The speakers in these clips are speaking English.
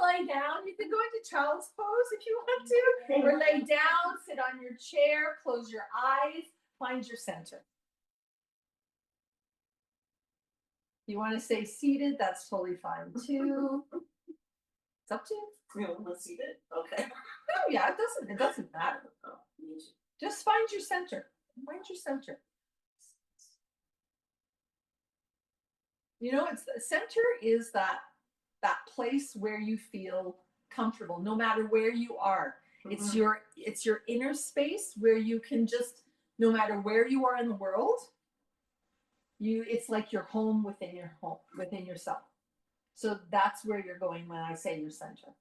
lie down, you can go into child's pose if you want to, or lay down, sit on your chair, close your eyes, find your center. If you want to stay seated, that's totally fine too. It's up to you. You want to see it? Okay. Oh yeah, it doesn't matter. Oh, Just find your center. Find your center. You know, it's the center is that place where you feel comfortable, no matter where you are. It's your inner space where you can just, no matter where you are in the world, it's like your home within your home, within yourself. So that's where you're going when I say your center.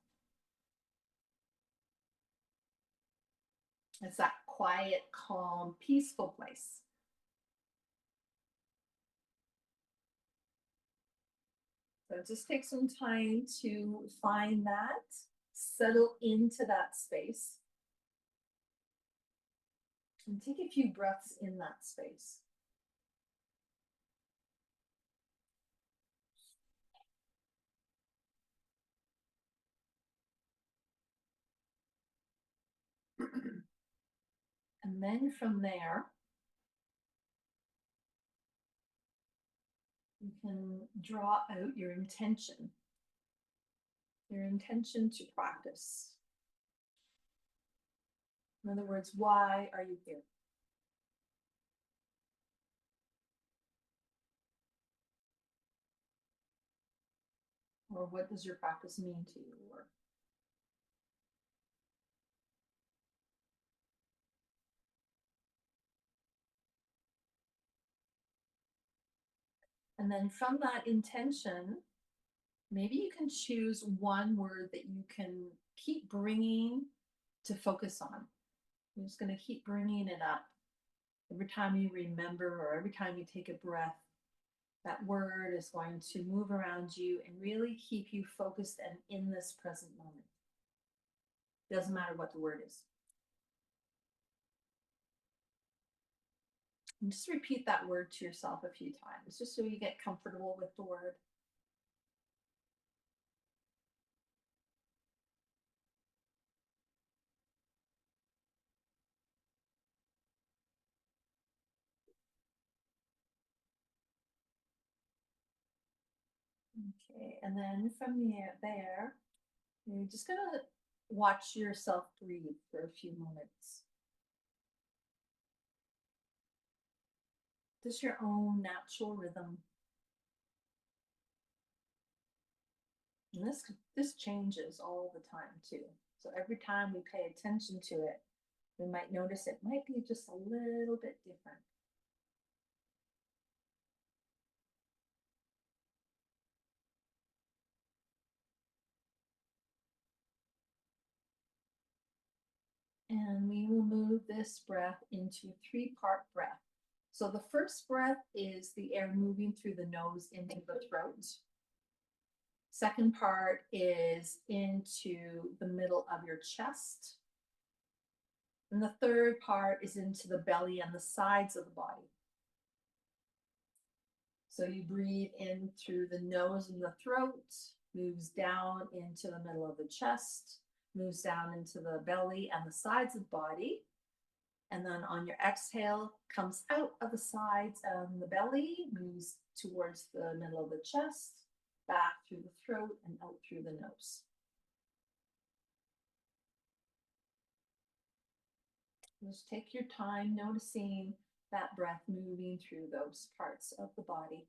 It's that quiet, calm, peaceful place. So just take some time to find that, settle into that space, and take a few breaths in that space. And then from there, you can draw out your intention to practice. In other words, why are you here? Or what does your practice mean to you? Or and then from that intention, maybe you can choose one word that you can keep bringing to focus on. You're just going to keep bringing it up. Every time you remember or every time you take a breath, that word is going to move around you and really keep you focused and in this present moment. It doesn't matter what the word is. And just repeat that word to yourself a few times, just so you get comfortable with the word. Okay, and then from there, you're just gonna watch yourself breathe for a few moments. Just your own natural rhythm. And this changes all the time too. So every time we pay attention to it, we might notice it might be just a little bit different. And we will move this breath into a three-part breath. So the first breath is the air moving through the nose into the throat. Second part is into the middle of your chest. And the third part is into the belly and the sides of the body. So you breathe in through the nose and the throat, moves down into the middle of the chest, moves down into the belly and the sides of the body. And then on your exhale, comes out of the sides and the belly, moves towards the middle of the chest, back through the throat and out through the nose. Just take your time noticing that breath moving through those parts of the body.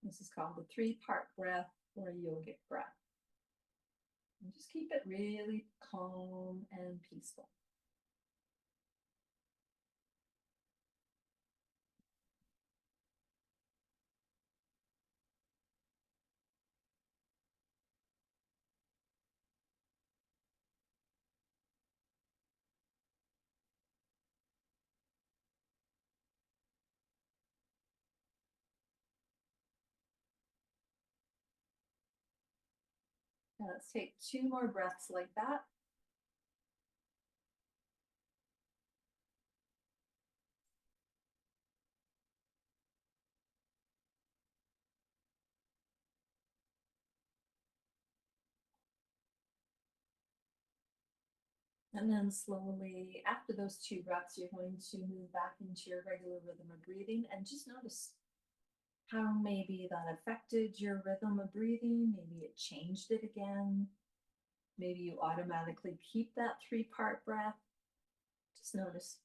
This is called the three-part breath or yogic breath. And just keep it really calm and peaceful. Now let's take two more breaths like that. And then slowly, after those 2 breaths, you're going to move back into your regular rhythm of breathing and just notice how maybe that affected your rhythm of breathing. Maybe it changed it again. Maybe you automatically keep that 3-part breath. Just notice.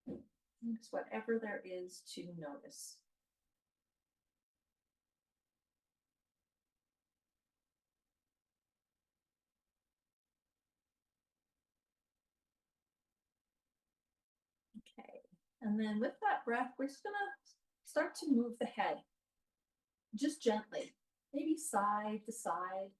Notice whatever there is to notice. Okay. And then with that breath, we're just gonna start to move the head. Just gently, maybe side to side.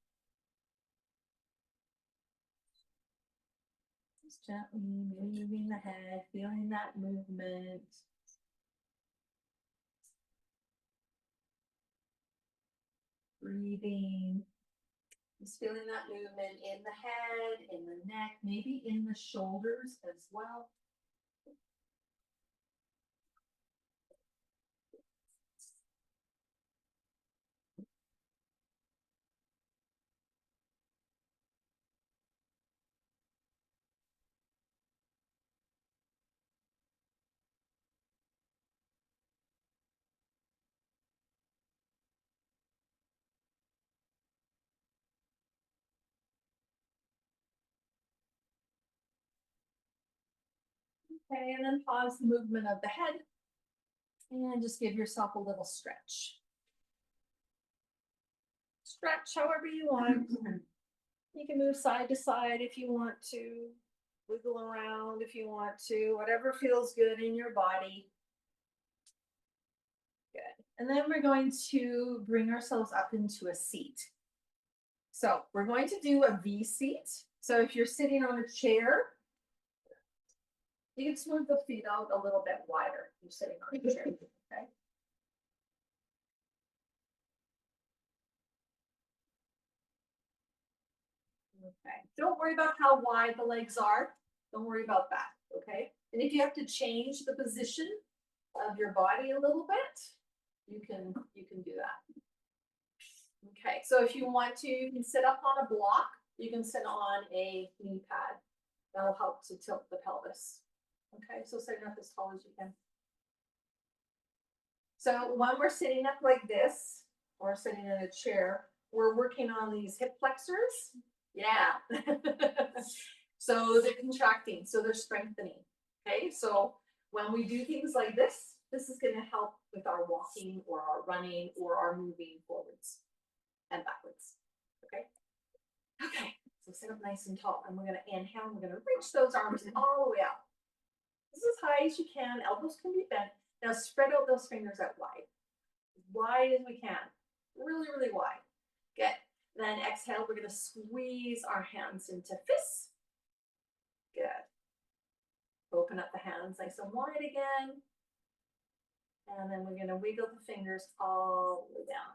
Just gently moving the head, feeling that movement. Breathing. Just feeling that movement in the head, in the neck, maybe in the shoulders as well. Okay, and then pause the movement of the head and just give yourself a little stretch. Stretch however you want. You can move side to side if you want to, wiggle around if you want to, whatever feels good in your body. Good. And then we're going to bring ourselves up into a seat. So we're going to do a V seat. So if you're sitting on a chair, you can smooth the feet out a little bit wider. You're sitting on a chair, okay? Okay. Don't worry about how wide the legs are. Don't worry about that, okay? And if you have to change the position of your body a little bit, you can do that. Okay, so if you want to, you can sit up on a block. You can sit on a knee pad. That'll help to tilt the pelvis. Okay, so sitting up as tall as you can. So when we're sitting up like this, or sitting in a chair, we're working on these hip flexors. Yeah. So they're contracting, so they're strengthening. Okay, so when we do things like this is going to help with our walking or our running or our moving forwards and backwards. Okay. Okay, so sit up nice and tall, and we're going to inhale. We're going to reach those arms all the way out. This is as high as you can. Elbows can be bent. Now spread out those fingers out wide as we can. Really, really wide. Good. Then exhale, we're going to squeeze our hands into fists. Good. Open up the hands nice and wide again. And then we're going to wiggle the fingers all the way down.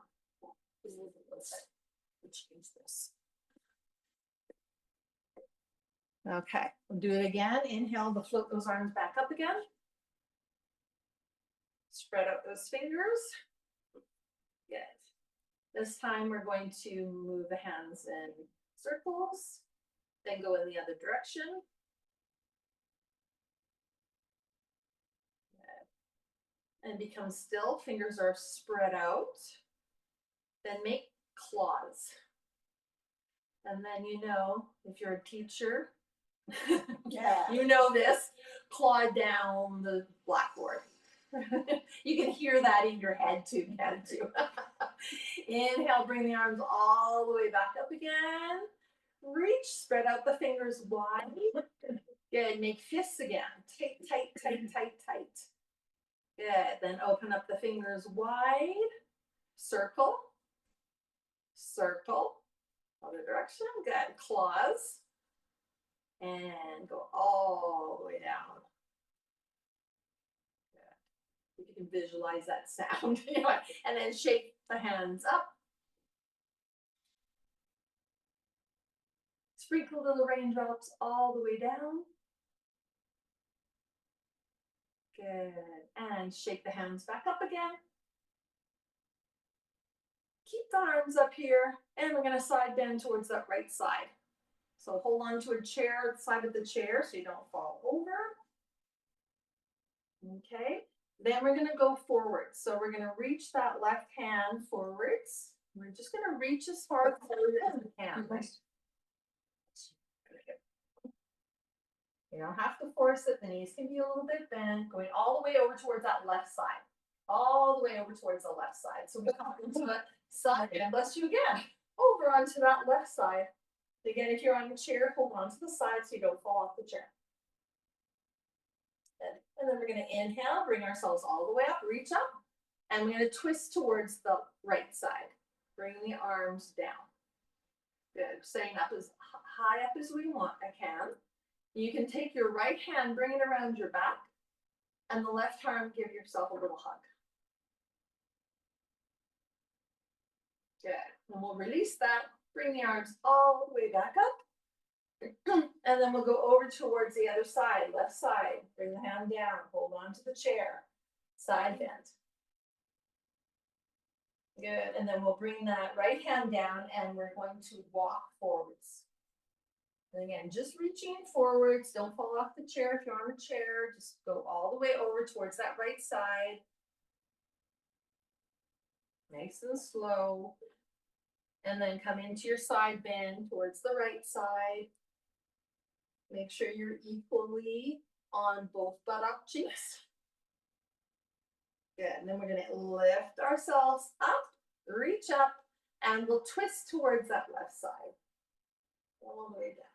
Which means this. Okay, we'll do it again. Inhale to float those arms back up again. Spread out those fingers. Good. This time we're going to move the hands in circles, then go in the other direction. Good. And become still. Fingers are spread out. Then make claws. And then if you're a teacher, Yeah. you know this, claw down the blackboard. You can hear that in your head too, can't you? Inhale, bring the arms all the way back up again. Reach, spread out the fingers wide. Good, make fists again. Tight, tight, tight, tight, tight. Good, then open up the fingers wide. Circle. Circle. Other direction, good. Claws. And go all the way down. Good. If you can visualize that sound. And then shake the hands up. Sprinkle little raindrops all the way down. Good. And shake the hands back up again. Keep the arms up here. And we're going to side bend towards that right side. So hold on to a chair, side of the chair, so you don't fall over. Okay, then we're gonna go forward. So we're gonna reach that left hand forwards. We're just gonna reach as far forward as we can. You don't have to force it. The knees can be a little bit bent, going all the way over towards that left side. All the way over towards the left side. So we come into the side, and bless you again, over onto that left side. Again, if you're on the chair, hold on to the side so you don't fall off the chair. And then we're going to inhale, bring ourselves all the way up, reach up, and we're going to twist towards the right side. Bring the arms down. Good. Staying up as high up as we want. I can. You can take your right hand, bring it around your back, and the left arm, give yourself a little hug. Good. And we'll release that. Bring the arms all the way back up. And then we'll go over towards the other side, left side. Bring the hand down, hold on to the chair. Side bend. Good. And then we'll bring that right hand down and we're going to walk forwards. And again, just reaching forwards. Don't fall off the chair if you're on the chair. Just go all the way over towards that right side. Nice and slow. And then come into your side bend towards the right side. Make sure you're equally on both buttock cheeks. Good. And then we're going to lift ourselves up, reach up, and we'll twist towards that left side. All the way down.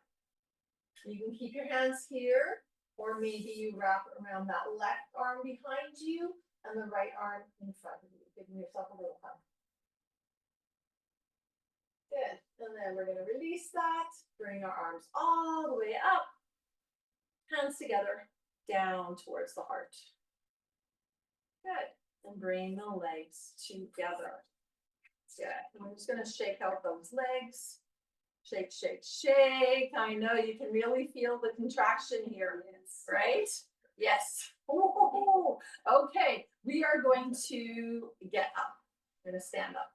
You can keep your hands here, or maybe you wrap around that left arm behind you and the right arm in front of you, giving yourself a little hug. Good. And then we're going to release that. Bring our arms all the way up. Hands together. Down towards the heart. Good. And bring the legs together. Good. And I'm just going to shake out those legs. Shake, shake, shake. I know you can really feel the contraction here. Yes. Right? Yes. Ooh. Okay. We are going to get up. We're going to stand up.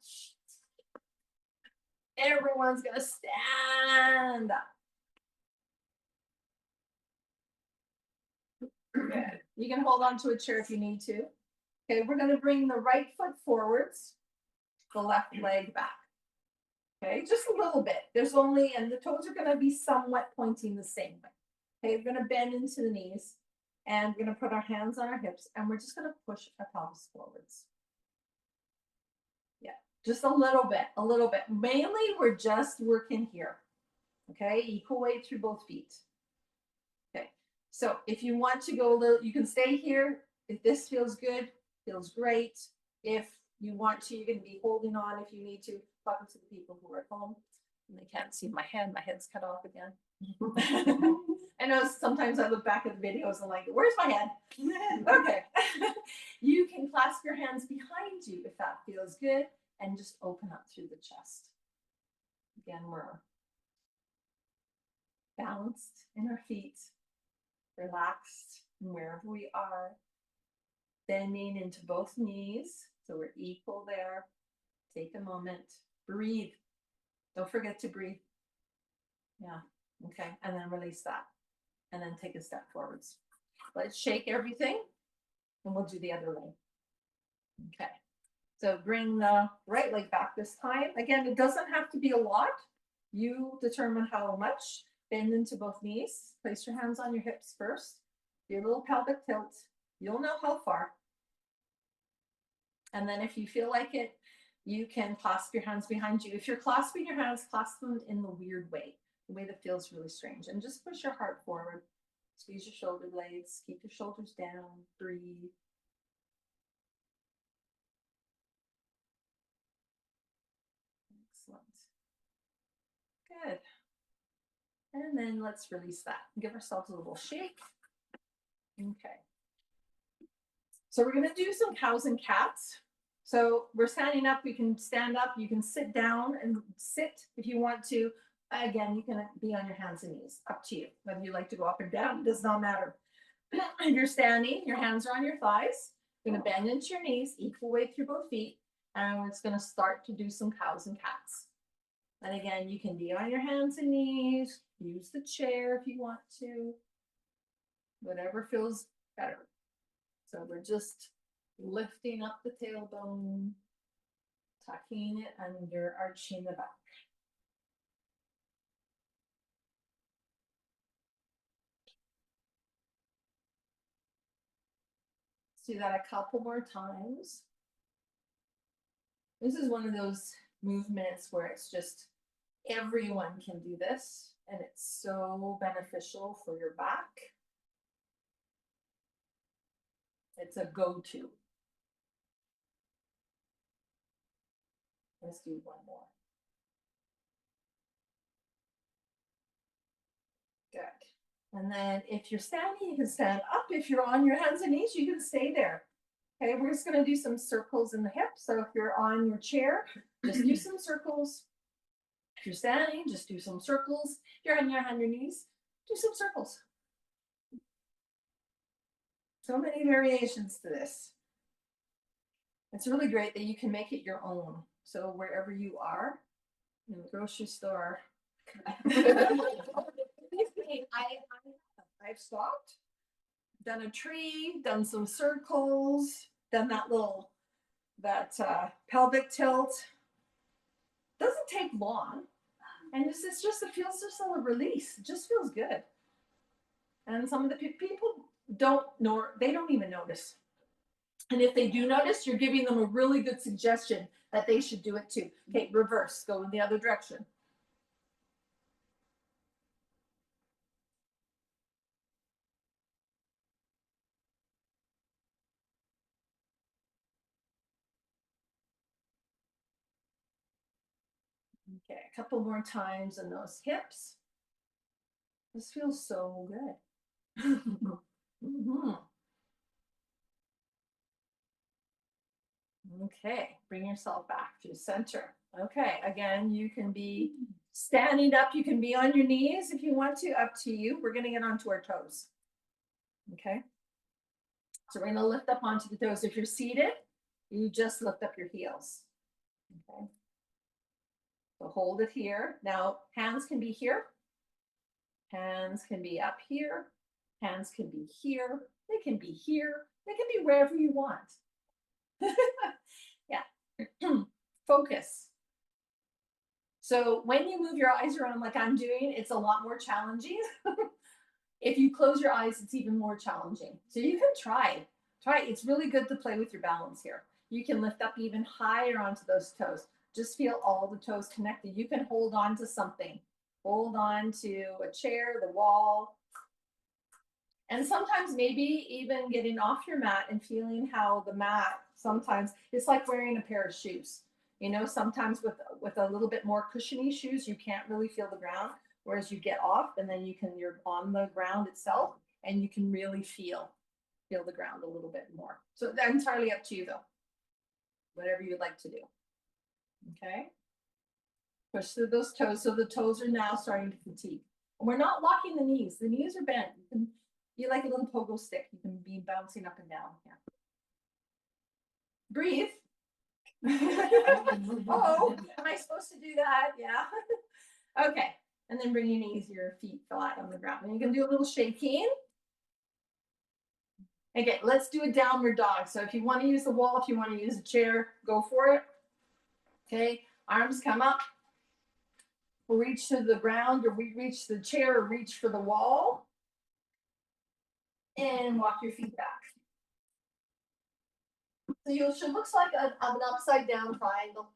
Everyone's gonna stand up. Good. You can hold on to a chair if you need to. Okay, we're gonna bring the right foot forwards, the left leg back. Okay, just a little bit. There's only, and the toes are gonna be somewhat pointing the same way. Okay, we're gonna bend into the knees and we're gonna put our hands on our hips and we're just gonna push our pelvis forwards. Just a little bit, a little bit. Mainly, we're just working here. Okay, equal weight through both feet. Okay, so if you want to go a little, you can stay here. If this feels good, feels great. If you want to, you can be holding on if you need to. Talking to the people who are at home and they can't see my hand. My head's cut off again. I know sometimes I look back at the videos and like, where's my head? Okay. You can clasp your hands behind you if that feels good. And just open up through the chest. Again, we're balanced in our feet, relaxed wherever we are, bending into both knees, so we're equal there. Take a moment, breathe. Don't forget to breathe. Yeah, okay, and then release that. And then take a step forwards. Let's shake everything, and we'll do the other leg. Okay. So bring the right leg back this time. Again, it doesn't have to be a lot. You determine how much. Bend into both knees. Place your hands on your hips first. Do a little pelvic tilt. You'll know how far. And then if you feel like it, you can clasp your hands behind you. If you're clasping your hands, clasp them in the weird way, the way that feels really strange. And just push your heart forward. Squeeze your shoulder blades. Keep your shoulders down. Breathe. Excellent. Good. And then let's release that. Give ourselves a little shake. Okay. So we're going to do some cows and cats. So we're standing up. We can stand up. You can sit down and sit if you want to. Again, you can be on your hands and knees. Up to you. Whether you like to go up or down, it does not matter. If you're standing, your hands are on your thighs. You're going to bend into your knees, equal weight through both feet. And we're just going to start to do some cows and cats. And again, you can be on your hands and knees, Use the chair if you want to. Whatever feels better. So we're just lifting up the tailbone, tucking it under, arching the back. Let's do that a couple more times. This is one of those movements where it's just everyone can do this, and it's so beneficial for your back. It's a go-to. Let's do one more. Good. And then if you're standing, you can stand up. If you're on your hands and knees, you can stay there. Okay, we're just gonna do some circles in the hips. So if you're on your chair, just do some circles. If you're standing, just do some circles. If you're on your knees, do some circles. So many variations to this. It's really great that you can make it your own. So wherever you are, in the grocery store. I've stopped, done a tree, done some circles, done that pelvic tilt. Doesn't take long. And it feels just a release. It just feels good. And some of the people don't know, they don't even notice. And if they do notice, you're giving them a really good suggestion that they should do it too. Okay, reverse, go in the other direction. Okay, a couple more times in those hips. This feels so good. Mm-hmm. Okay, bring yourself back to center. Okay, again, you can be standing up, you can be on your knees if you want to, up to you. We're gonna get onto our toes. Okay, so we're gonna lift up onto the toes. If you're seated, you just lift up your heels. Okay, so hold it here. Now, hands can be here. Hands can be up here. Hands can be here. They can be here. They can be wherever you want. Yeah. Focus. So when you move your eyes around like I'm doing, it's a lot more challenging. If you close your eyes, it's even more challenging. So you can try. Try. It's really good to play with your balance here. You can lift up even higher onto those toes. Just feel all the toes connected. You can hold on to something. Hold on to a chair, the wall. And sometimes maybe even getting off your mat and feeling how the mat, sometimes it's like wearing a pair of shoes. You know, sometimes with a little bit more cushiony shoes, you can't really feel the ground. Whereas you get off and then you're on the ground itself and you can really feel the ground a little bit more. So that's entirely up to you though. Whatever you'd like to do. Okay. Push through those toes. So the toes are now starting to fatigue. And we're not locking the knees. The knees are bent. You can be like a little pogo stick. You can be bouncing up and down. Yeah. Breathe. Oh, am I supposed to do that? Yeah. Okay. And then bring your knees, your feet flat on the ground. And you can do a little shaking. Okay, let's do a downward dog. So if you want to use the wall, if you want to use a chair, go for it. Okay, arms come up. We'll reach to the ground, or we reach the chair, or reach for the wall. And walk your feet back. So you should looks like an upside down triangle.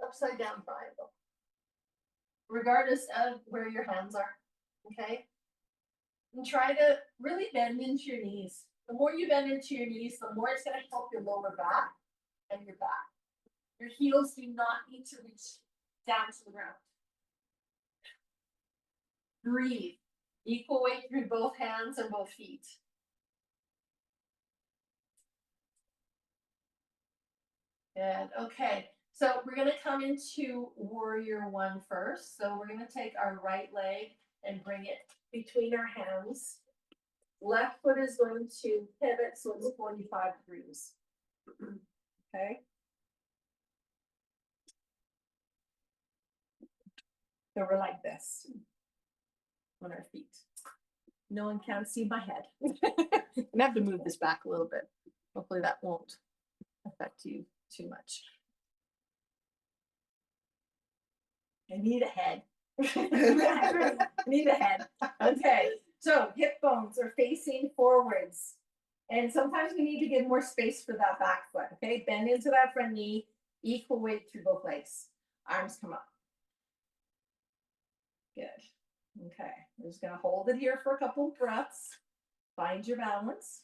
Upside down triangle. Regardless of where your hands are. Okay. And try to really bend into your knees. The more you bend into your knees, the more it's going to help your lower back and your back. Your heels do not need to reach down to the ground. Breathe. Equal weight through both hands and both feet. Good. Okay. So we're going to come into warrior one first. So we're going to take our right leg and bring it between our hands. Left foot is going to pivot, so it's 45 degrees. Okay. So we're like this. on our feet. No one can see my head. I'm gonna have to move this back a little bit. Hopefully that won't affect you too much. I need a head. I need a head. Okay, so hip bones are facing forwards. And sometimes we need to give more space for that back foot. Okay, bend into that front knee, equal weight through both legs. Arms come up. Good. Okay, we're just gonna hold it here for a couple of breaths. Find your balance.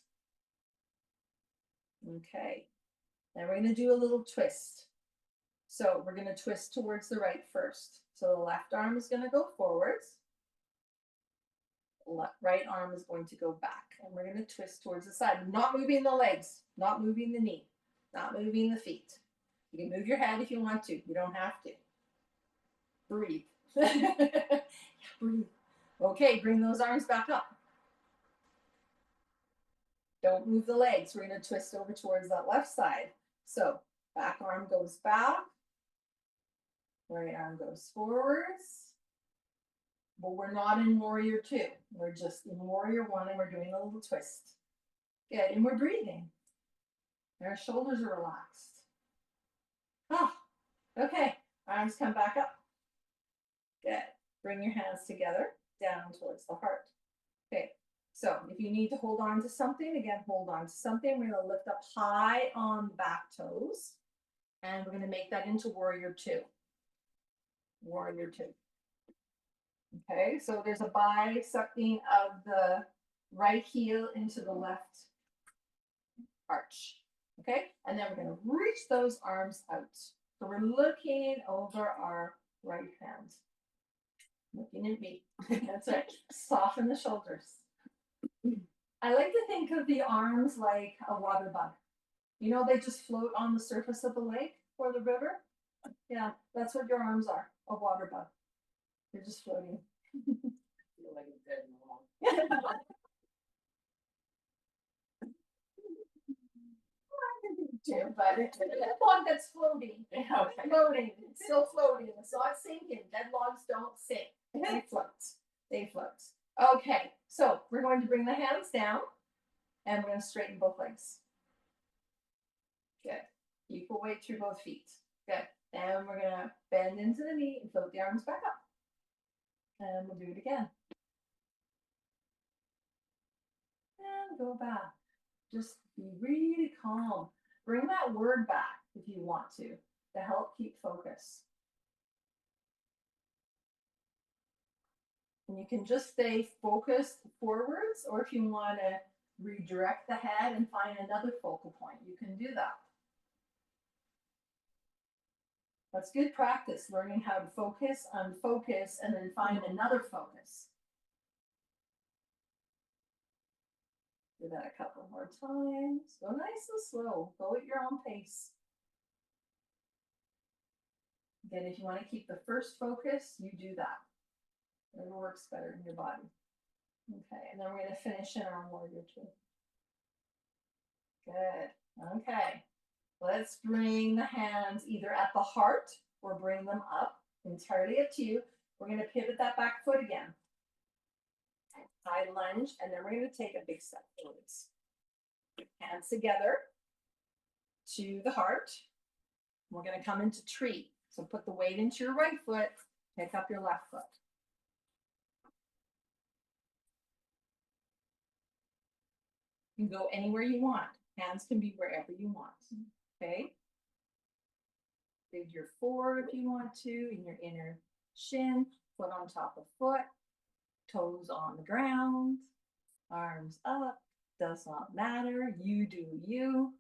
Okay, then we're gonna do a little twist. So we're gonna twist towards the right first. So the left arm is gonna go forwards. Right arm is going to go back. And we're gonna twist towards the side. Not moving the legs, not moving the knee, not moving the feet. You can move your head if you want to. You don't have to. Breathe. Breathe. Okay, bring those arms back up. Don't move the legs. We're going to twist over towards that left side. So back arm goes back. Right arm goes forwards. But we're not in warrior two. We're just in warrior one and we're doing a little twist. Good. And we're breathing. Our shoulders are relaxed. Ah, okay. Arms come back up. Good. Bring your hands together down towards the heart. Okay. So if you need to hold on to something, again, hold on to something. We're going to lift up high on the back toes. And we're going to make that into warrior two. Warrior two. Okay, so there's a bisecting of the right heel into the left arch. Okay, and then we're going to reach those arms out. So we're looking over our right hand. Looking at me. That's right. Soften the shoulders. I like to think of the arms like a water bug. You know, they just float on the surface of the lake or the river. Yeah, that's what your arms are, a water bug. They're just floating. Feel like it's dead and long. But it's a log that's floating. Okay. Floating. It's still floating. It's not sinking. Dead logs don't sink. They float. They float. Okay, so we're going to bring the hands down and we're going to straighten both legs. Good. Equal weight through both feet. Good. Then we're going to bend into the knee and float the arms back up. And we'll do it again. And go back. Just be really calm. Bring that word back if you want to help keep focus. And you can just stay focused forwards, or if you want to redirect the head and find another focal point, you can do that. That's good practice, learning how to focus, unfocus, and then find another focus. Do that a couple more times. Go nice and slow. Go at your own pace. Again, if you want to keep the first focus, you do that. It works better in your body. Okay, and then we're going to finish in our warrior two. Good. Okay. Let's bring the hands either at the heart or bring them up. Entirely up to you. We're going to pivot that back foot again. High lunge, and then we're going to take a big step forwards. Hands together to the heart. We're going to come into tree. So put the weight into your right foot, pick up your left foot. You can go anywhere you want. Hands can be wherever you want. Okay. Figure four if you want to, in your inner shin, foot on top of foot, toes on the ground, arms up, does not matter. You do you.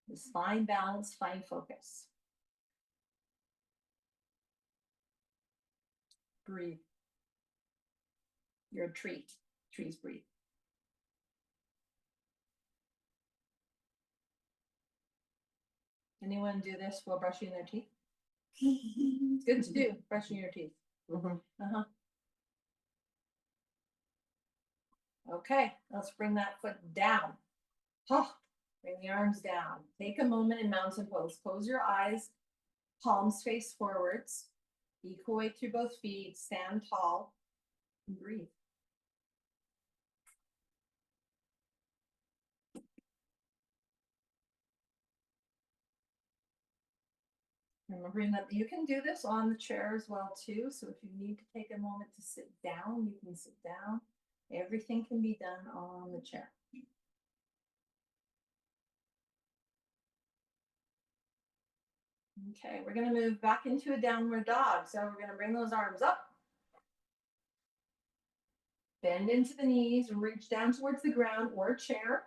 Just find balance, find focus. Breathe. You're a tree. Trees breathe. Anyone do this while brushing their teeth? It's good to do, brushing your teeth. Uh-huh. Okay, let's bring that foot down. Oh, bring the arms down. Take a moment in mountain pose. Close your eyes, palms face forwards. Equal weight through both feet. Stand tall. Breathe. Remembering that you can do this on the chair as well too. So if you need to take a moment to sit down, you can sit down. Everything can be done on the chair. Okay, we're gonna move back into a downward dog. So we're gonna bring those arms up. Bend into the knees, reach down towards the ground or a chair.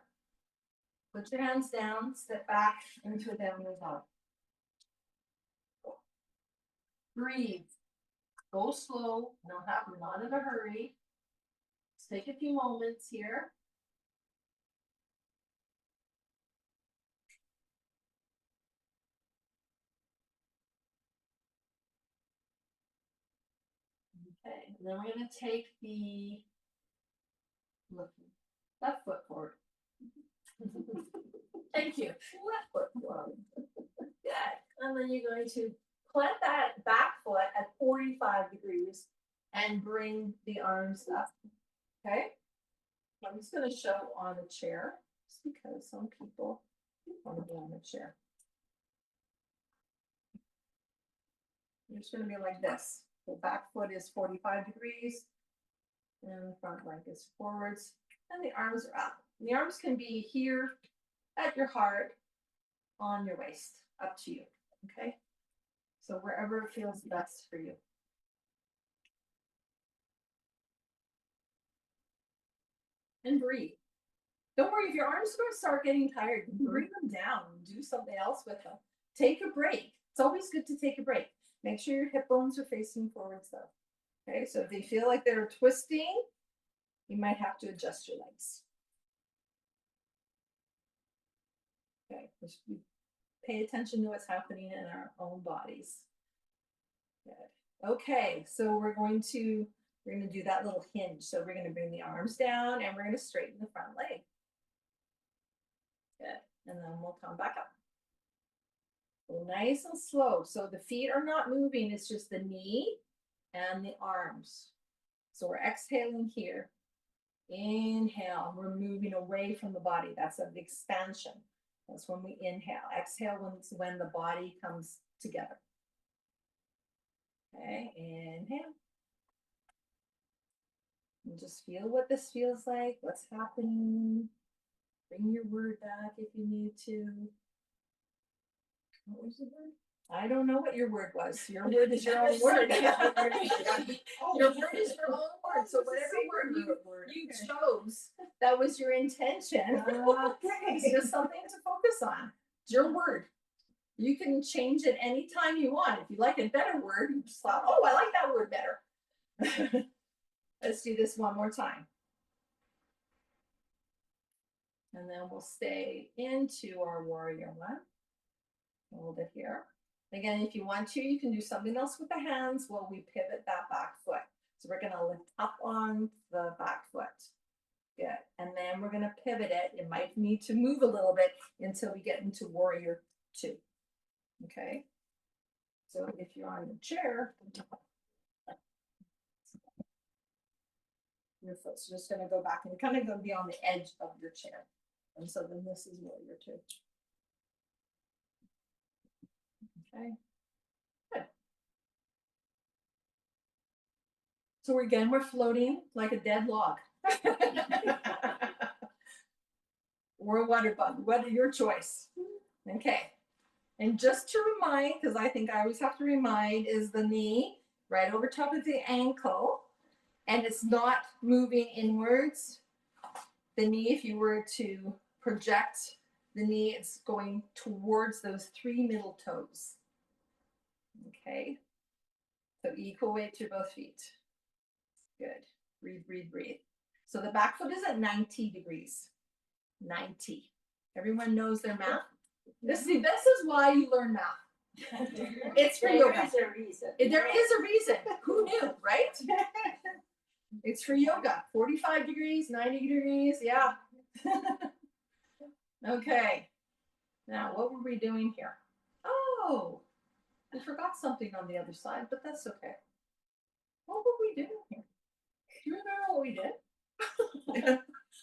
Put your hands down, step back into a downward dog. Breathe. Go slow, not in a hurry. Let's take a few moments here. Okay, and then we're gonna take the left foot forward. Thank you. Left foot forward. Good. And then you're going to plant that back foot at 45 degrees and bring the arms up. Okay? I'm just going to show on a chair, just because some people want to be on a chair. You're just going to be like this. The back foot is 45 degrees, and the front leg is forwards, and the arms are up. And the arms can be here at your heart, on your waist, up to you. Okay? So wherever it feels best for you. And breathe. Don't worry, if your arms are going to start getting tired, bring them down and do something else with them. Take a break. It's always good to take a break. Make sure your hip bones are facing forwards though. Okay, so if they feel like they're twisting, you might have to adjust your legs. Okay, just pay attention to what's happening in our own bodies. Good. Okay, so we're going to do that little hinge. So we're going to bring the arms down and we're going to straighten the front leg. Good. And then we'll come back up. Go nice and slow. So the feet are not moving. It's just the knee and the arms. So we're exhaling here. Inhale. We're moving away from the body. That's an expansion. That's when we inhale. Exhale when the body comes together. Okay, inhale. And just feel what this feels like, what's happening. Bring your word back if you need to. What was the word? I don't know what your word was. Your word is your own word. Your word is your own word. So whatever word you chose, that was your intention. It's just something to focus on. It's your word. You can change it anytime you want. If you like a better word, you just thought, oh, I like that word better. Let's do this one more time. And then we'll stay into our warrior one. Hold it here. Again, if you want to, you can do something else with the hands while we pivot that back foot. So we're going to lift up on the back foot. Good. And then we're going to pivot it. It might need to move a little bit until we get into warrior two. Okay. So if you're on the chair, your foot's just going to go back and kind of go be on the edge of your chair. And so then this is warrior two. Okay. Good. So again, we're floating like a dead log. Or a water bug, whether your choice. Okay. And just to remind, because I think I always have to remind, is the knee right over top of the ankle. And it's not moving inwards. The knee, if you were to project the knee, it's going towards those three middle toes. Okay. So equal weight to both feet. Good. Breathe, breathe, breathe. So the back foot is at 90 degrees. 90. Everyone knows their math. This is why you learn math. It's for yoga. There is a reason. There is a reason. Who knew, right? It's for yoga. 45 degrees, 90 degrees. Yeah. Okay. Now, what were we doing here? Oh, we forgot something on the other side, but that's okay. What were we doing here? Do you remember what we did?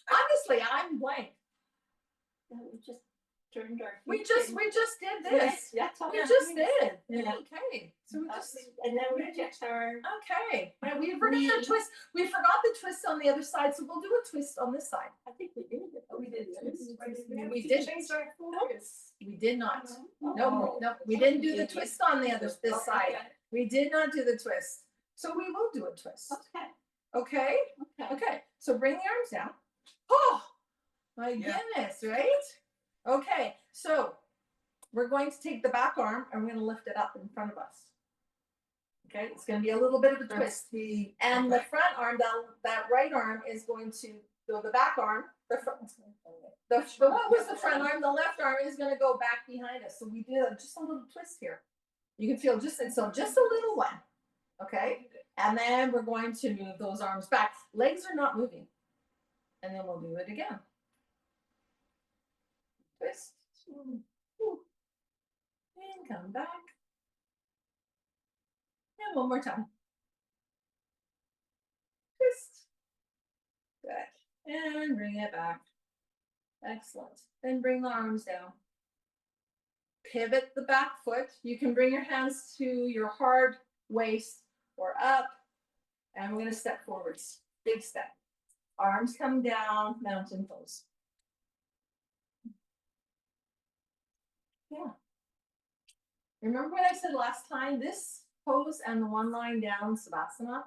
Honestly, I'm blank. No, we just turned our. We feet just in. did Yes, this. that's all We that just means. did. Yeah. Okay, so we just. And then we just our. Okay, and we forgot the twist. We forgot the twist on the other side, so we'll do a twist on this side. I think we did it. We did twist. We did. Change our focus. We did not. Oh. No, we didn't do the twist on the other this side. We did not do the twist. So we will do a twist. Okay, Okay? okay. Okay. So bring the arms down. Oh my Yeah. goodness, right? Okay, so we're going to take the back arm and we're gonna lift it up in front of us. Okay, it's gonna be a little bit of a twist. And the front arm, that right arm is going to go the back arm, the front. What was the front arm? The left arm is gonna go back behind us. So we do just a little twist here. You can feel just a little one. Okay, and then we're going to move those arms back. Legs are not moving. And then we'll do it again. Twist. Ooh. And come back. And one more time. Twist. Good. And bring it back. Excellent. Then bring the arms down. Pivot the back foot. You can bring your hands to your hard waist or up. And we're going to step forwards. Big step. Arms come down, mountain pose. Yeah. Remember what I said last time? This pose and the one lying down, Savasana,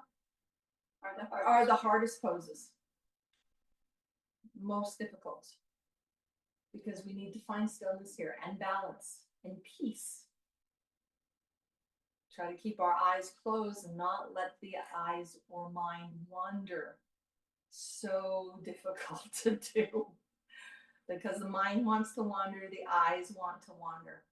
are the hardest poses. Most difficult. Because we need to find stillness here and balance and peace. Try to keep our eyes closed and not let the eyes or mind wander. So difficult to do. Because the mind wants to wander, the eyes want to wander.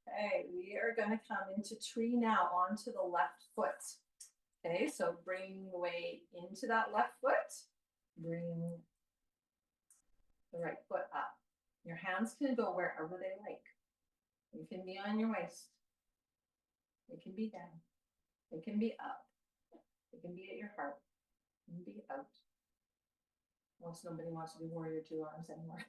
Okay, we are going to come into tree now onto the left foot. Okay, so bring the weight into that left foot. Bring the right foot up. Your hands can go wherever they like. They can be on your waist. They can be down. They can be up. They can be at your heart. They can be out. Once nobody wants to do warrior two arms anymore.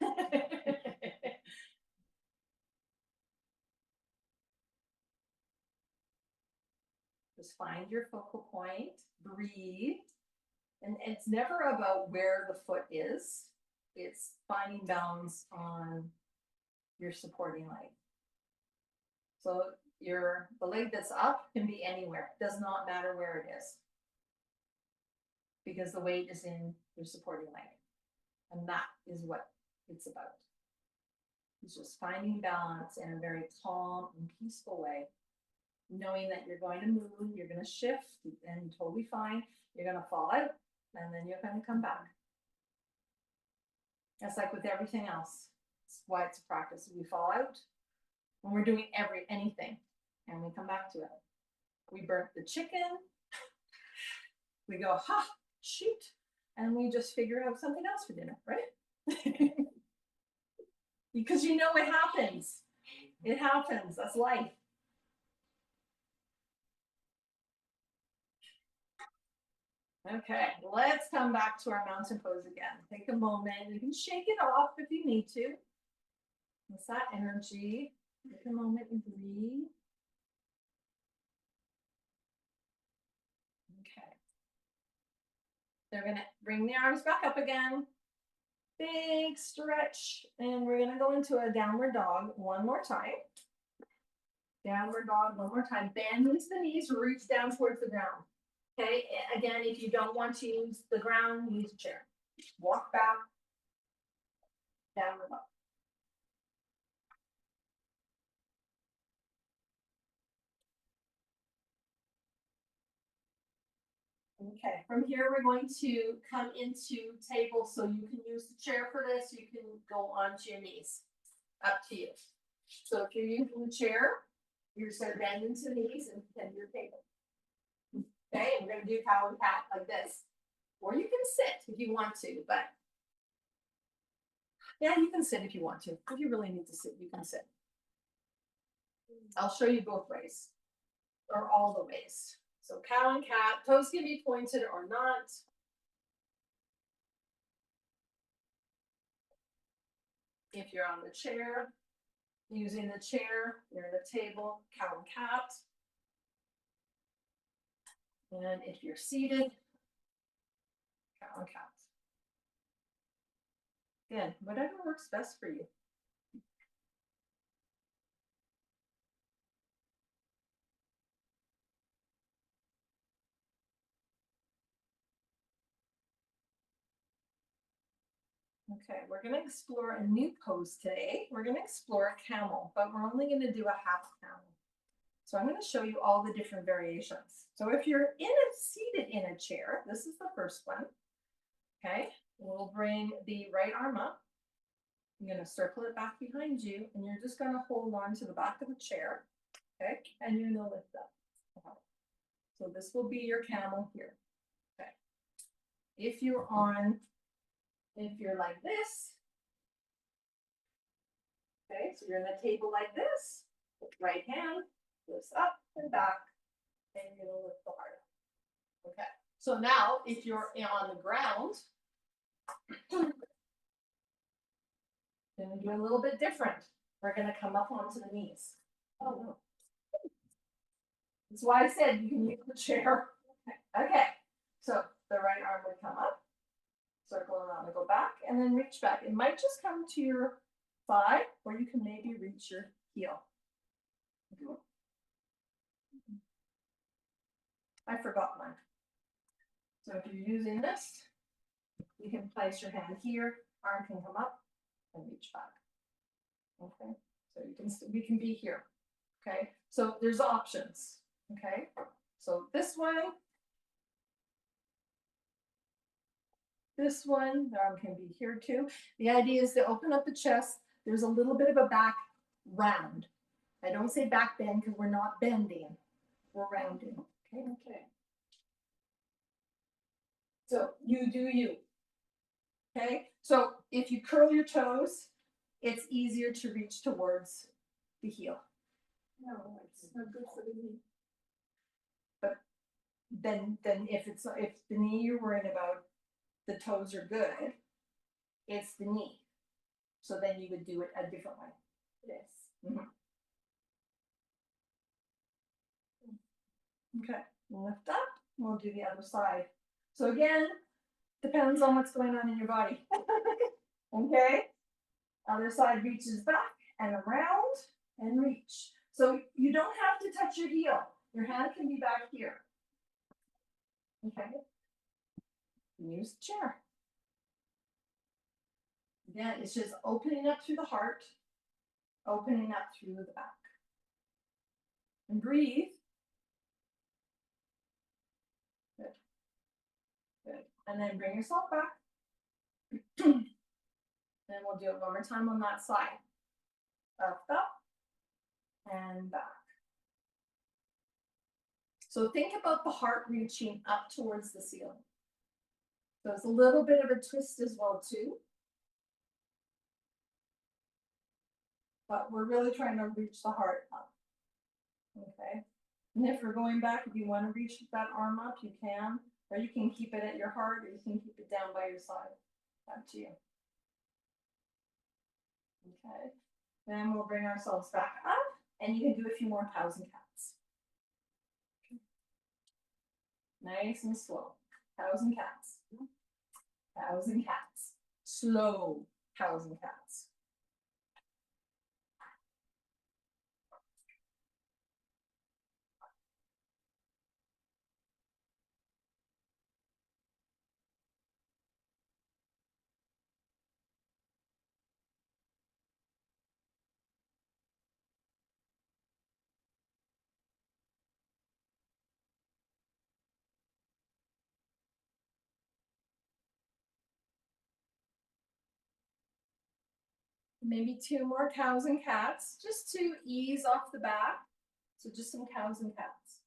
Just find your focal point, breathe. And it's never about where the foot is. It's finding balance on your supporting leg. So the leg that's up can be anywhere. It does not matter where it is. Because the weight is in your supporting leg. And that is what it's about. It's just finding balance in a very calm and peaceful way. Knowing that you're going to move, you're going to shift, and totally fine. You're going to fall out, and then you're going to come back. That's like with everything else. That's why it's a practice. We fall out when we're doing anything, and we come back to it. We burnt the chicken. We go, ha, shoot, and we just figure out something else for dinner, right? Because you know it happens. It happens. That's life. Okay, let's come back to our mountain pose again. Take a moment. You can shake it off if you need to. It's that energy. Take a moment and breathe. Okay. They're going to bring the arms back up again. Big stretch. And we're going to go into a downward dog one more time. Downward dog one more time. Bend into the knees, reach down towards the ground. Okay, again, if you don't want to use the ground, use a chair. Walk back, downward dog. Okay, from here we're going to come into table, so you can use the chair for this, you can go onto your knees. Up to you. So if you're using the chair, you're just gonna bend into the knees and bend your table. Okay, and we're gonna do cow and cat like this. Or you can sit if you want to, but Yeah, you can sit if you want to. If you really need to sit, you can sit. I'll show you both ways, or all the ways. So cow and cat, toes can be pointed or not. If you're on the chair, using the chair, you're in the table, cow and cat. And if you're seated, cow and cat. Again, whatever works best for you. Okay, we're gonna explore a new pose today. We're gonna explore a camel, but we're only gonna do a half camel. So I'm gonna show you all the different variations. So if you're seated in a chair, this is the first one. Okay, we'll bring the right arm up. I'm gonna circle it back behind you, and you're just gonna hold on to the back of the chair. Okay, and you're gonna lift up. So this will be your camel here. Okay. If you're like this, okay, so you're in the table like this, right hand lifts up and back, and you're gonna lift the heart up. Okay, so now if you're on the ground, gonna do a little bit different. We're gonna come up onto the knees. Oh no. That's why I said you can use the chair. Okay, so the right arm would come up, circle around and go back, and then reach back. It might just come to your thigh, or you can maybe reach your heel. I forgot mine. So if you're using this, you can place your hand here, arm can come up and reach back. Okay, so we can be here. Okay, so there's options. Okay, so this one, the arm can be here too. The idea is to open up the chest. There's a little bit of a back round. I don't say back bend because we're not bending, we're rounding. Okay. Okay. So you do you. Okay, so if you curl your toes, it's easier to reach towards the heel. No, it's not good for the knee. Then if the knee you're worried about, the toes are good, it's the knee. So then you would do it a different way. Yes. Okay, lift up, we'll do the other side. So again, depends on what's going on in your body. Okay, other side reaches back and around and reach. So you don't have to touch your heel. Your hand can be back here. Okay, use the chair. Again, it's just opening up through the heart, opening up through the back. And breathe. Good. Good. And then bring yourself back. Then we'll do it one more time on that side. Up, and back. So think about the heart reaching up towards the ceiling. So it's a little bit of a twist as well too. But we're really trying to reach the heart up. Okay. And if we're going back, if you want to reach that arm up, you can. Or you can keep it at your heart, or you can keep it down by your side. Up to you. Okay. Then we'll bring ourselves back up, and you can do a few more cows and cats. Nice and slow. Cows and cats. Cows and cats. Slow cows and cats. Maybe two more cows and cats, just to ease off the back. So just some cows and cats.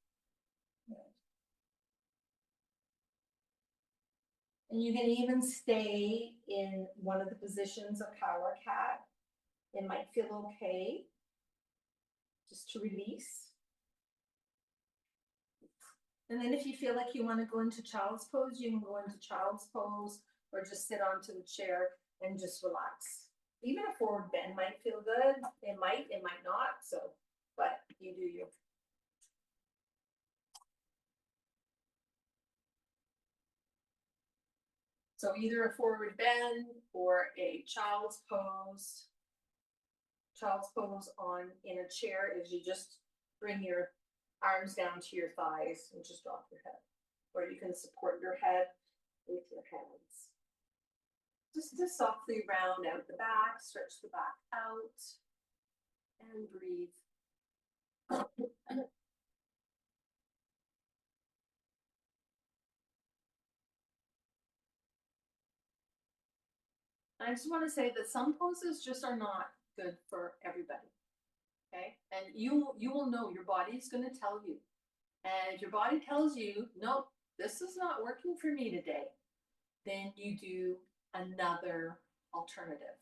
And you can even stay in one of the positions of cow or cat. It might feel okay just to release. And then if you feel like you want to go into child's pose, you can go into child's pose or just sit onto the chair and just relax. Even a forward bend might feel good. It might not. So, but you do you. So either a forward bend or a child's pose. Child's pose on in a chair is you just bring your arms down to your thighs and just drop your head. Or you can support your head with your hands. Just to softly round out the back, stretch the back out, and breathe. I just want to say that some poses just are not good for everybody. Okay, and you will know, your body's going to tell you. And if your body tells you, nope, this is not working for me today, then you do another alternative.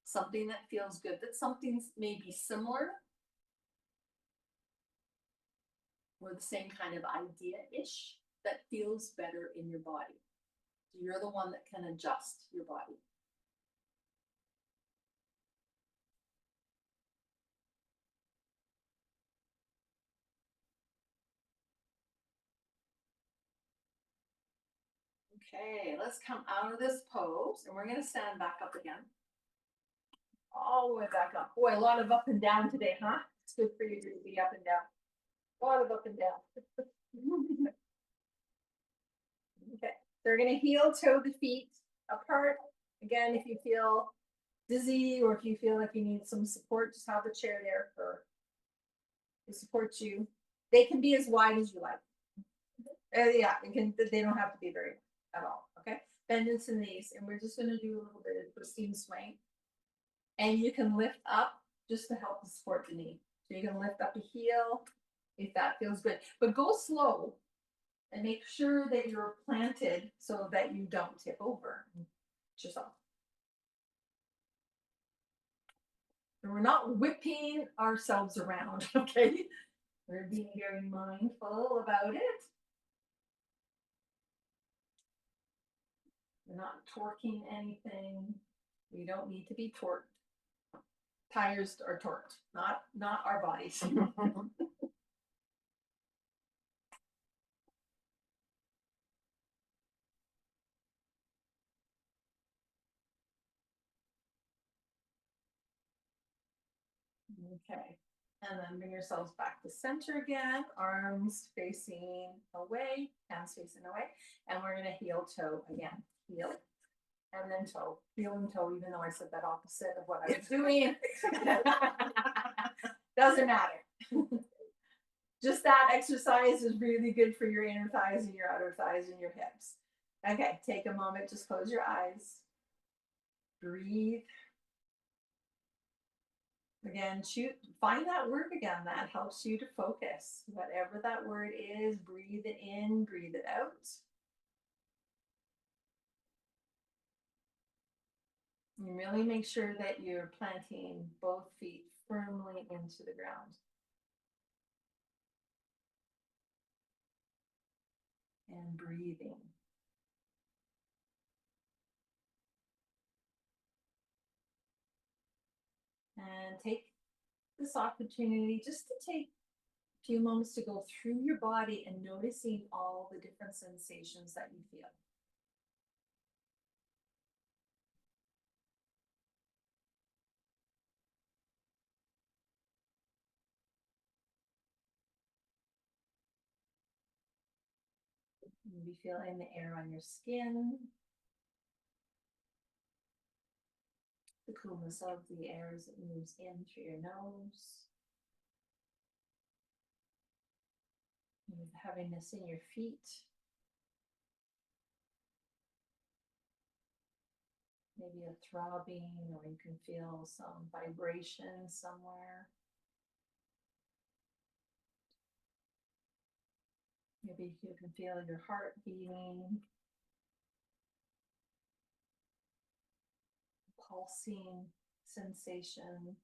Something that feels good, that something's maybe similar or the same kind of idea-ish that feels better in your body. You're the one that can adjust your body. Okay, let's come out of this pose and we're going to stand back up again. All the way back up. Boy, a lot of up and down today, huh? It's good for you to be up and down. A lot of up and down. Okay, they're going to heel toe the feet apart. Again, if you feel dizzy or if you feel like you need some support, just have the chair there to support you. They can be as wide as you like. Yeah, they don't have to be very at all. Okay, bend into the knees, and we're just going to do a little bit of twisting swing. And you can lift up just to help support the knee. So you can lift up the heel if that feels good, but go slow and make sure that you're planted so that you don't tip over yourself. And we're not whipping ourselves around, okay? We're being very mindful about it. We're not torquing anything. We don't need to be torqued. Tires are torqued, not our bodies. Okay, and then bring yourselves back to center again, arms facing away, hands facing away, and we're gonna heel toe again, heel, and then toe, heel and toe, even though I said that opposite of what I was doing. Doesn't matter. Just that exercise is really good for your inner thighs and your outer thighs and your hips. Okay, take a moment, just close your eyes. Breathe. Again, find that word again. That helps you to focus. Whatever that word is, breathe it in, breathe it out. And really make sure that you're planting both feet firmly into the ground. And breathing. And take this opportunity just to take a few moments to go through your body and noticing all the different sensations that you feel. Maybe feeling the air on your skin, the coolness of the air as it moves in through your nose. Maybe the heaviness in your feet. Maybe a throbbing, or you can feel some vibration somewhere. Maybe you can feel your heart beating. pulsing sensation.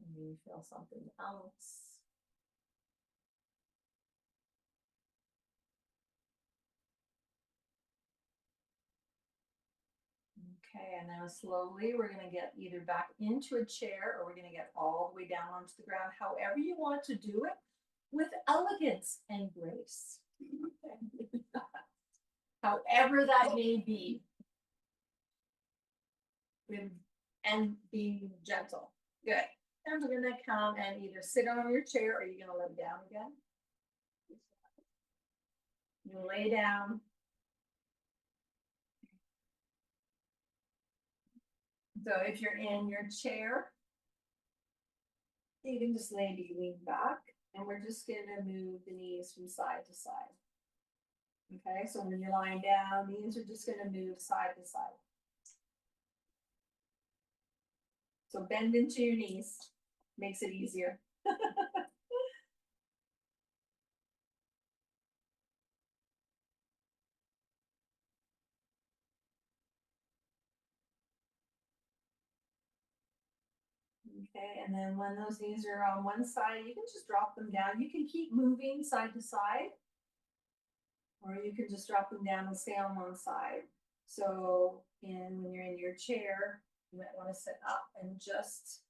And you feel something else. Okay, and then slowly we're gonna get either back into a chair or we're gonna get all the way down onto the ground, however you want to do it, with elegance and grace. However that may be. And being gentle. Good. And we're gonna come and either sit on your chair or you're gonna lay down again. You lay down. So if you're in your chair, you can just maybe lean back and we're just gonna move the knees from side to side. Okay, so when you're lying down, knees are just gonna move side to side. So bend into your knees, makes it easier. Okay, and then when those knees are on one side, you can just drop them down. You can keep moving side to side. Or you can just drop them down and stay on one side. So when you're in your chair, you might want to sit up and just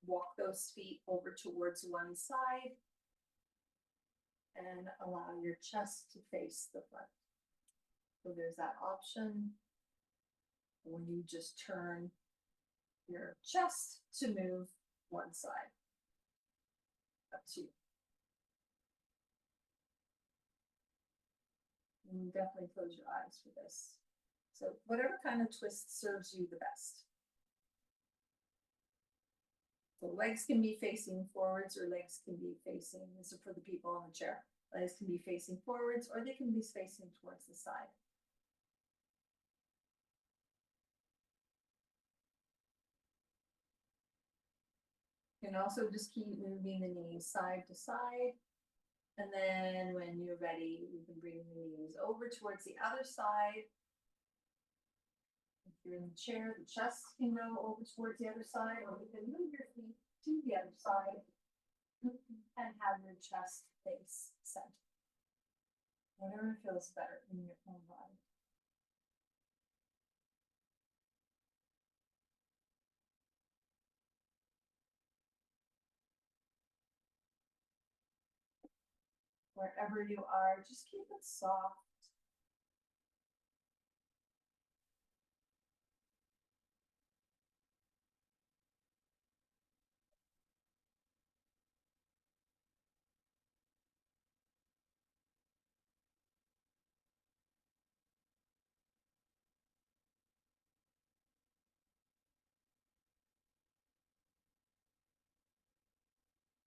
walk those feet over towards one side and allow your chest to face the front. So there's that option. Or you just turn your chest to move one side. Up to you. And definitely close your eyes for this. So whatever kind of twist serves you the best. So legs can be facing forwards or legs can be facing, this is for the people on the chair. Legs can be facing forwards or they can be facing towards the side. You can also just keep moving the knees side to side. And then when you're ready, you can bring the knees over towards the other side. If you're in the chair, the chest can go over towards the other side, or you can move your feet to the other side and have your chest face center. Whatever feels better in your own body. Wherever you are, just keep it soft.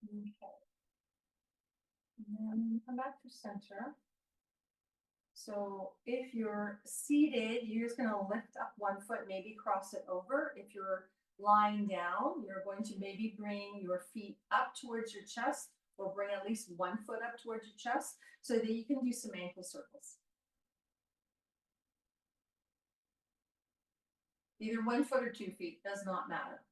Okay. And then come back to center. So if you're seated, you're just gonna lift up one foot, maybe cross it over. If you're lying down, you're going to maybe bring your feet up towards your chest or bring at least one foot up towards your chest so that you can do some ankle circles. Either 1 foot or 2 feet, does not matter.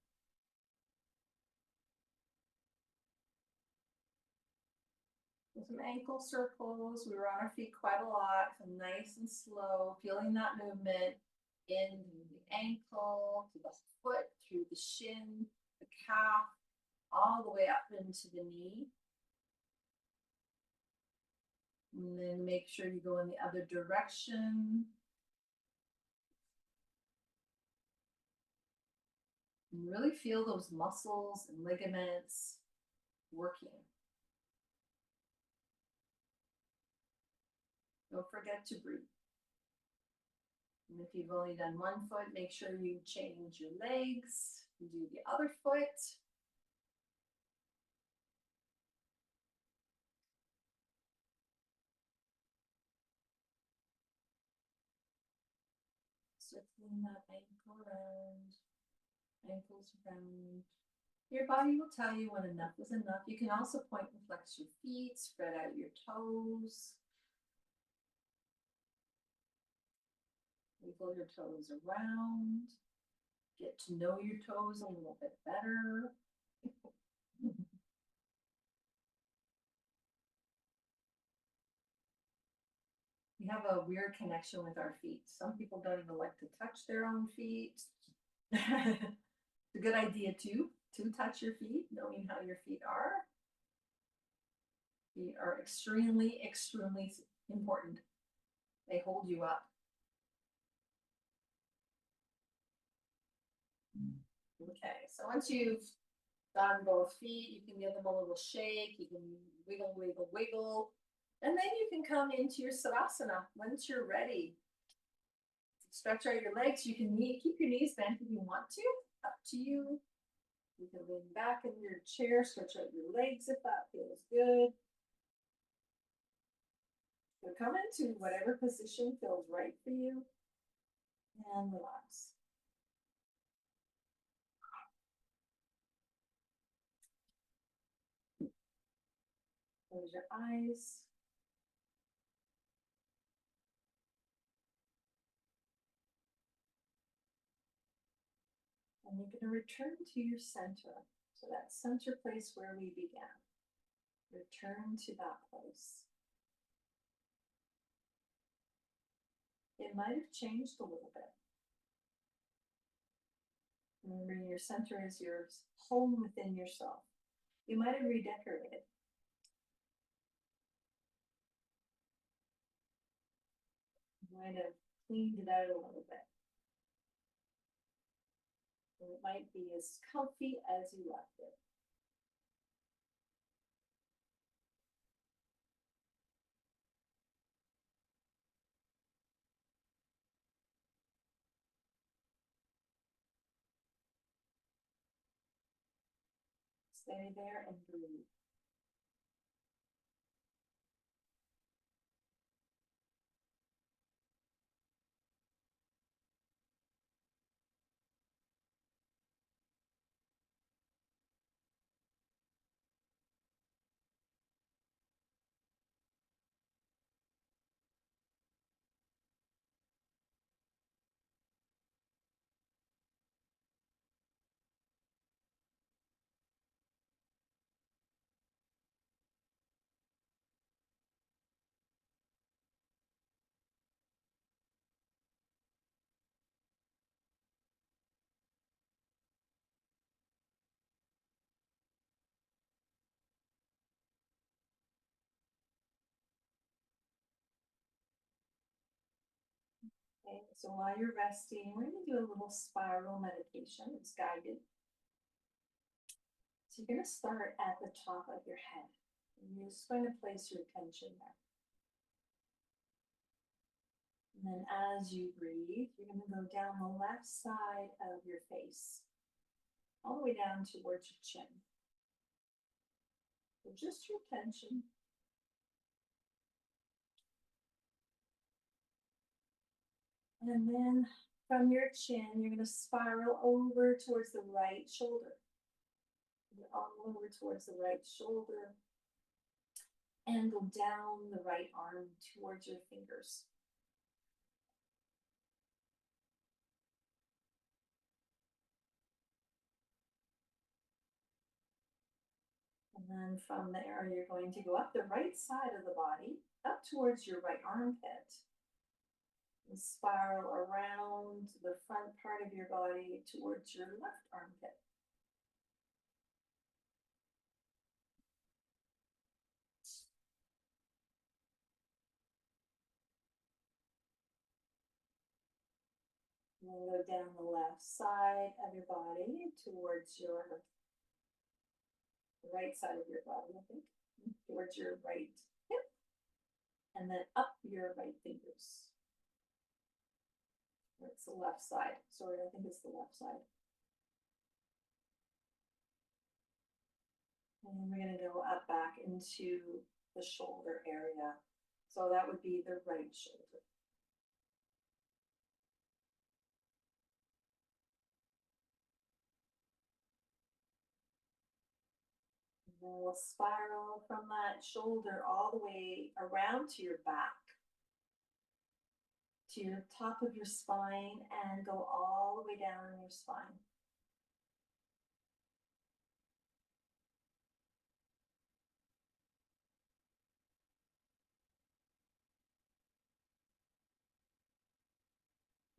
Some ankle circles. We were on our feet quite a lot, so nice and slow, feeling that movement in the ankle, to the foot, through the shin, the calf, all the way up into the knee. And then make sure you go in the other direction. And really feel those muscles and ligaments working. Don't forget to breathe. And if you've only done 1 foot, make sure you change your legs. You do the other foot. Circling that ankle around, ankles around. Your body will tell you when enough is enough. You can also point and flex your feet, spread out your toes. Wiggle your toes around. Get to know your toes a little bit better. We have a weird connection with our feet. Some people don't even like to touch their own feet. It's a good idea too, to touch your feet, knowing how your feet are. Feet are extremely, extremely important. They hold you up. Okay, so once you've done both feet, you can give them a little shake, you can wiggle, wiggle, wiggle, and then you can come into your Savasana once you're ready. Stretch out your legs. You can keep your knees bent if you want to, up to you. You can lean back in your chair, stretch out your legs if that feels good. So come into whatever position feels right for you and relax. Close your eyes. And you're going to return to your center. So that center place where we began. Return to that place. It might have changed a little bit. Remember, your center is your home within yourself. You might have redecorated. You might have cleaned it out a little bit. And it might be as comfy as you left it. Stay there and breathe. Okay, so while you're resting, we're going to do a little spiral meditation. It's guided. So you're going to start at the top of your head. And you're just going to place your attention there. And then as you breathe, you're going to go down the left side of your face, all the way down towards your chin. So just your attention. And then from your chin, you're going to spiral over towards the right shoulder. All over towards the right shoulder. And go down the right arm towards your fingers. And then from there, you're going to go up the right side of the body, up towards your right armpit. And spiral around the front part of your body towards your left armpit. And then go down the left side of your body towards your right side of your body, I think, towards your right hip. And then up your right fingers. It's the left side. Sorry, I think it's the left side. And then we're going to go up back into the shoulder area. So that would be the right shoulder. then we'll spiral from that shoulder all the way around to your back, to your top of your spine, and go all the way down your spine.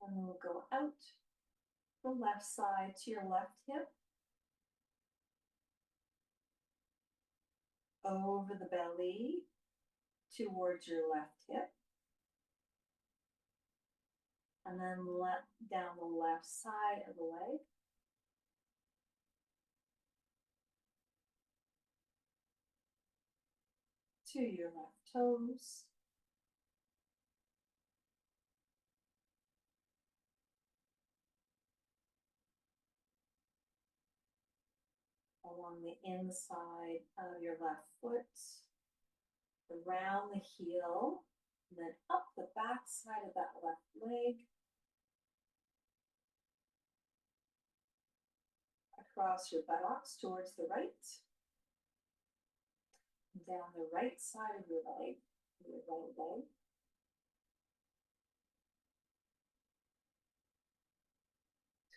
And then we'll go out the left side to your left hip, over the belly towards your left hip, and then down the left side of the leg. To your left toes. Along the inside of your left foot, around the heel, and then up the back side of that left leg, across your buttocks towards the right, down the right side of your leg, your right leg,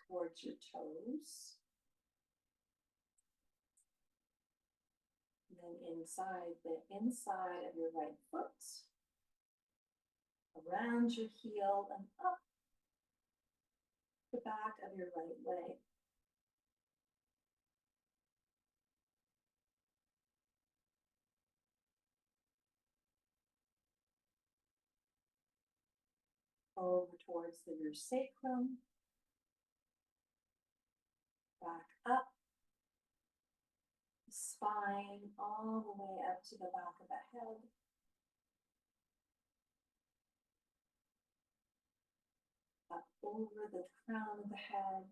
towards your toes. And then inside the inside of your right foot, around your heel and up the back of your right leg. Over towards your sacrum, back up, spine all the way up to the back of the head. Up over the crown of the head.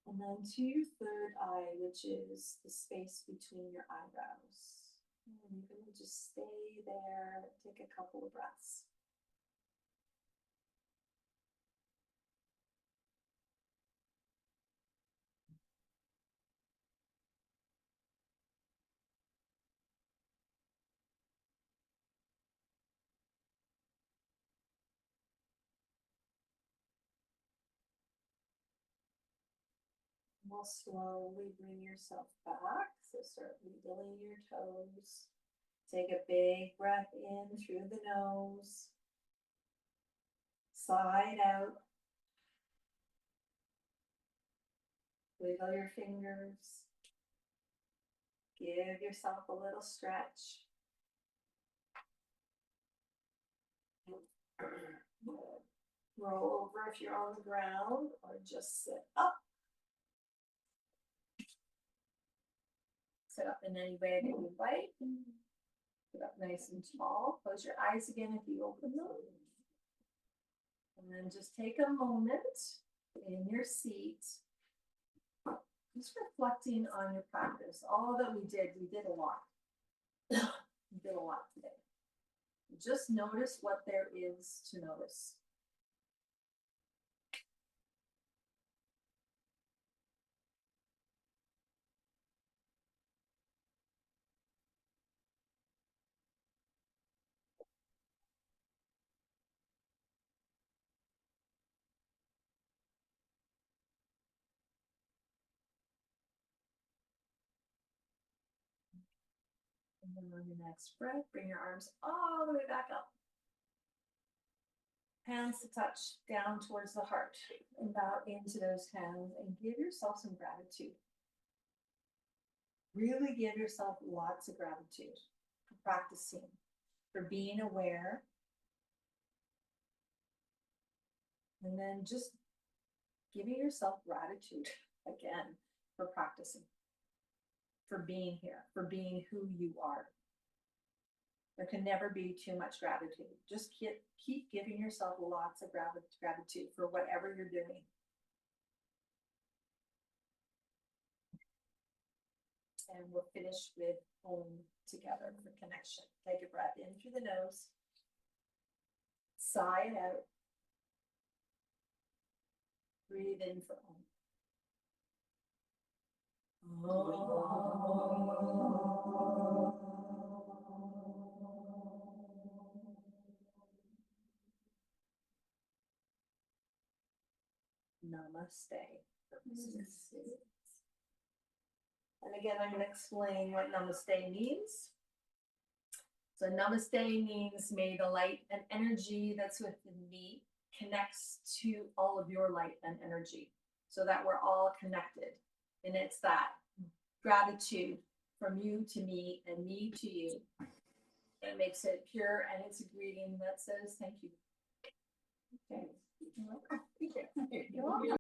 And then to your third eye, which is the space between your eyebrows. And you're going to just stay there, take a couple of breaths. We'll slowly bring yourself back. So start wiggling your toes. Take a big breath in through the nose. Sigh it out. Wiggle your fingers. Give yourself a little stretch. Roll over if you're on the ground, or just sit up. Sit up in any way that you like. Sit up nice and tall. Close your eyes again if you open them. And then just take a moment in your seat, just reflecting on your practice. All that we did a lot. We did a lot today. Just notice what there is to notice. And then on your next breath, bring your arms all the way back up. Hands to touch down towards the heart, and bow into those hands and give yourself some gratitude. Really give yourself lots of gratitude for practicing, for being aware. And then just giving yourself gratitude again for practicing, for being here, for being who you are. There can never be too much gratitude. Just keep giving yourself lots of gratitude for whatever you're doing. And we'll finish with home together for connection. Take a breath in through the nose. Sigh it out. Breathe in for home. Oh. Namaste. And again, I'm going to explain what namaste means. So namaste means may the light and energy that's within me connects to all of your light and energy so that we're all connected. And it's that gratitude from you to me and me to you that makes it pure, and it's a greeting that says thank you. Okay. You're welcome. You're welcome.